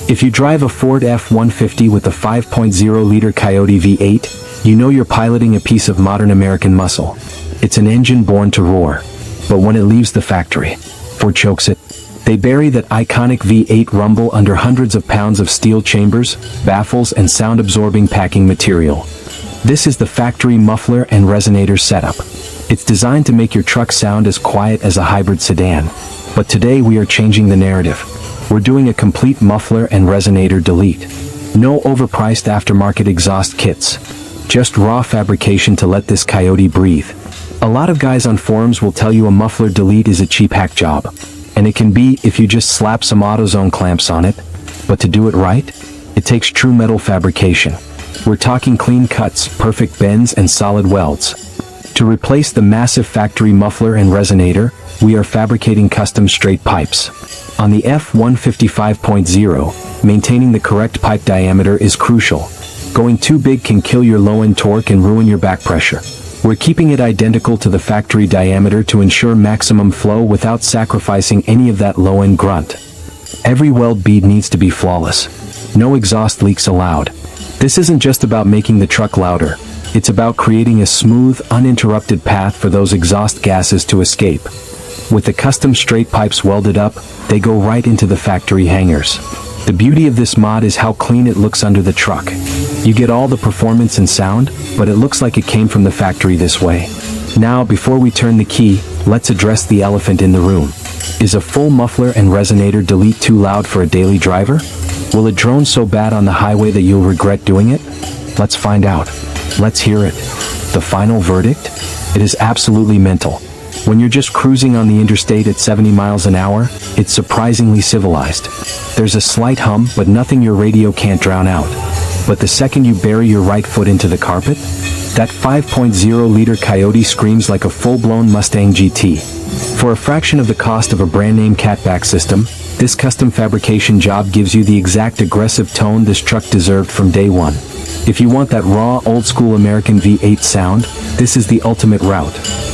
If you drive a Ford F150 with a 5.0-liter Coyote V8, you know you're piloting a piece of modern American muscle. It's an engine born to roar. But when it leaves the factory, Ford chokes it. They bury that iconic V8 rumble under hundreds of pounds of steel chambers, baffles, and sound-absorbing packing material. This is the factory muffler and resonator setup. It's designed to make your truck sound as quiet as a hybrid sedan. But today we are changing the narrative. We're doing a complete muffler and resonator delete. No overpriced aftermarket exhaust kits. Just raw fabrication to let this Coyote breathe. A lot of guys on forums will tell you a muffler delete is a cheap hack job. And it can be if you just slap some AutoZone clamps on it. But to do it right, it takes true metal fabrication. We're talking clean cuts, perfect bends, and solid welds. To replace the massive factory muffler and resonator, we are fabricating custom straight pipes. On the F150 5.0, maintaining the correct pipe diameter is crucial. Going too big can kill your low-end torque and ruin your back pressure. We're keeping it identical to the factory diameter to ensure maximum flow without sacrificing any of that low-end grunt. Every weld bead needs to be flawless. No exhaust leaks allowed. This isn't just about making the truck louder. It's about creating a smooth, uninterrupted path for those exhaust gases to escape. With the custom straight pipes welded up, they go right into the factory hangers. The beauty of this mod is how clean it looks under the truck. You get all the performance and sound, but it looks like it came from the factory this way. Now, before we turn the key, let's address the elephant in the room. Is a full muffler and resonator delete too loud for a daily driver? Will it drone so bad on the highway that you'll regret doing it? Let's find out. Let's hear it. The final verdict? It is absolutely mental. When you're just cruising on the interstate at 70 miles an hour, it's surprisingly civilized. There's a slight hum, but nothing your radio can't drown out. But the second you bury your right foot into the carpet, that 5.0-liter Coyote screams like a full-blown Mustang GT. For a fraction of the cost of a brand-name catback system, this custom fabrication job gives you the exact aggressive tone this truck deserved from day one. If you want that raw, old-school American V8 sound, this is the ultimate route.